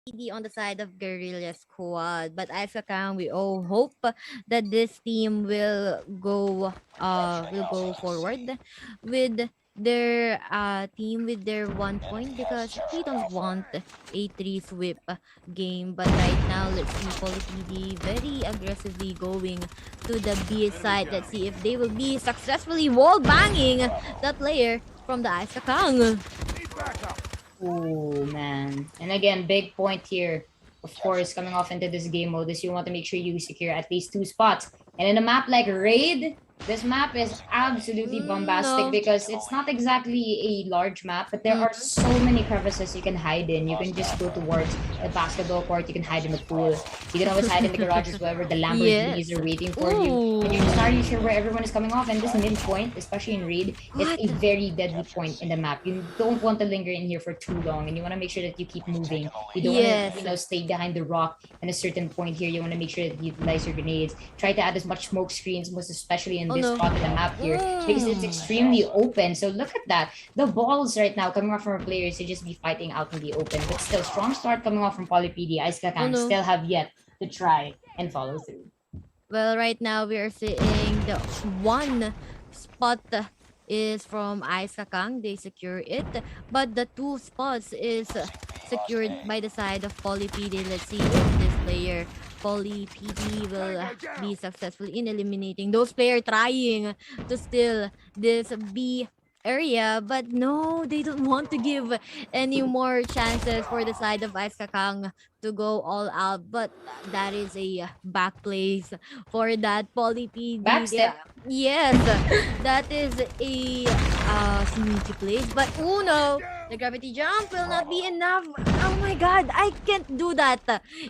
PD on the side of Guerrilla Squad. But as Kacang, we all hope that this team will go forward with their team with their 1 point because we don't want a three sweep game. But right now, let's see PolyPD very aggressively going to the B side. Let's see if they will be successfully wall banging the player from the Ice Kacang. Oh man. And again, big point here. Of course, coming off into this game mode is you want to make sure you secure at least 2 spots. And in a map like Raid, this map is absolutely bombastic No. because it's not exactly a large map, but there are so many crevices you can hide in. You can just go towards the basketball court, you can hide in the pool. You can always hide in the garages wherever the Lamborghinis Yes. are waiting for you. And you're just not really sure where everyone is coming off. And this mid point, especially in Raid, is What? a very deadly point in the map. You don't want to linger in here for too long, and you want to make sure that you keep moving. You don't Yes. want to, stay behind the rock in a certain point here. You want to make sure that you utilize your grenades. Try to add as much smoke screens, most especially in Oh this no. spot in the map here, because it's extremely open. So look at that. The balls right now coming off from our players to just be fighting out in the open. But still, strong start coming off from PolyPD. Kacang no. still have yet to try and follow through. Well, right now we are seeing the one spot is from Ice Kakang. They secure it. But the 2 spots is secured by the side of PolyPD. Let's see if this player, PolyPD, will be successful in eliminating those players trying to steal this B area. But no, they don't want to give any more chances for the side of Ice Kakang to go all out. But that is a back place for that PolyPD. Backstep. Yes, that is a sneaky place. But oh no, the gravity jump will not be enough. Oh my god, I can't do that.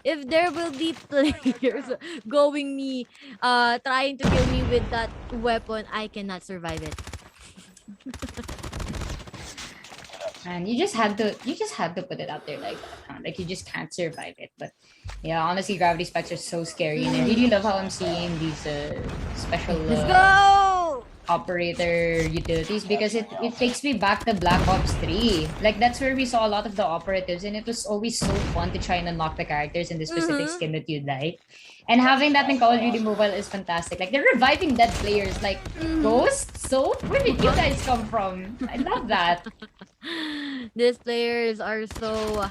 If there will be players going me, trying to kill me with that weapon, I cannot survive it. And you just had to put it out there like that, huh? Like you just can't survive it. But yeah, honestly, gravity spikes are so scary, and I really love how I'm seeing these special Let's go! operator utilities, because it takes me back to Black Ops 3. Like that's where we saw a lot of the operatives, and it was always so fun to try and unlock the characters in the specific skin that you'd like. And having that in Call of Duty Mobile is fantastic. Like they're reviving dead players like Ghost, Soap. Where did you guys come from? I love that. These players are so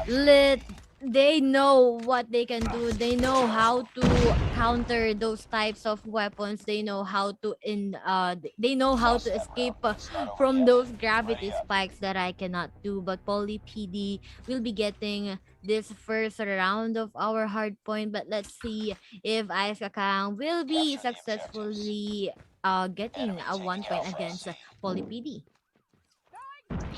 lit. They know what they can do. They know how to counter those types of weapons. They know how to they know how to escape from those gravity spikes that I cannot do. But Poly PD will be getting this first round of our hard point. But let's see if Ice Kakang will be successfully getting a 1 point against Poly PD.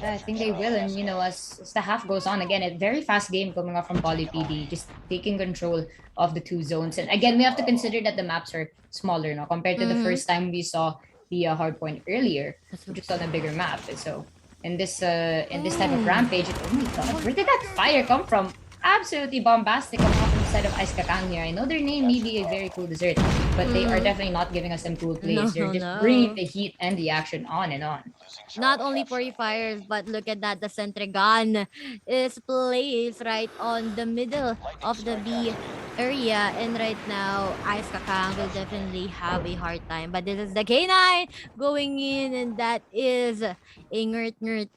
Yeah, I think they will, and as the half goes on, again, a very fast game coming off from Poly PD, just taking control of the 2 zones. And again, we have to consider that the maps are smaller now compared to the first time we saw the hard point earlier, which was on a bigger map. And so in this type of rampage, oh my god, where did that fire come from? Absolutely bombastic coming off from the side of Ice Kacang here. I know their name may be a very cool dessert, but they are definitely not giving us some cool plays. They're just bringing the heat and the action on and on. Not only purifiers, but look at that. The sentry gun is placed right on the middle of the B area. And right now, Ice Kakang will definitely have a hard time. But this is the K9 going in, and that is a ngert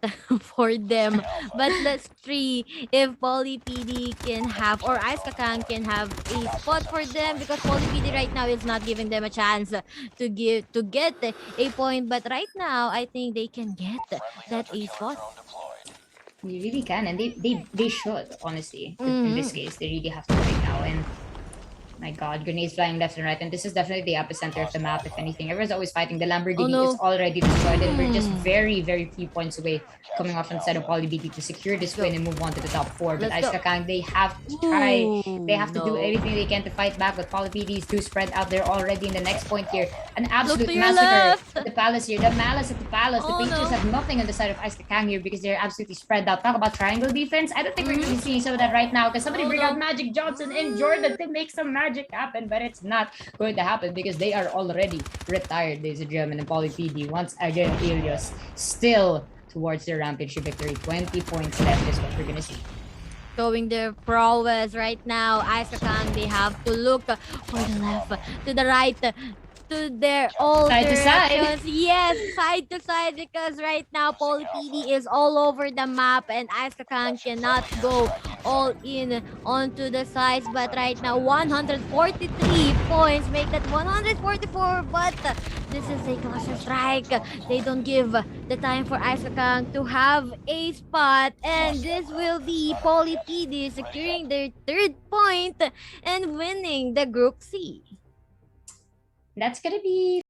for them. But let's see if Poly PD can have, or Ice Kakang can have a spot for them, because Poly PD right now is not giving them a chance to get a point. But right now, I think they can get that a spot. You really can, and they should, honestly. In this case, they really have to right now. And my god, grenades flying left and right, and this is definitely the epicenter of the map, if anything. Everyone's always fighting. The Lamborghini is already destroyed, and we're just very, very few points away coming off instead of PolyBT to secure this win and move on to the top 4. But Ice Kakang, they have to try. They have to do everything they can to fight back, but PolyBT is too spread out there already in the next point here. An absolute massacre at the palace here. The malice at the palace. The Patriots have nothing on the side of Ice Kakang here because they're absolutely spread out. Talk about triangle defense. I don't think we're going to be seeing some of that right now, because somebody bring out Magic Johnson and Jordan to make some magic happen, but it's not going to happen because they are already retired, ladies and gentlemen. And Poly PD once again, Elios still towards their rampage victory. 20 points left is what we're gonna see. showing their prowess right now. Kacang, they have to look for the left, to the right, to their all Side to side. directions. Yes, side to side, because right now PolyPD is all over the map and Kacang cannot go all in onto the sides. But right now 143 points make that 144. But this is a cluster strike. They don't give the time for Kacang to have a spot, and this will be PolyPD securing their third point and winning the Group C. That's gonna be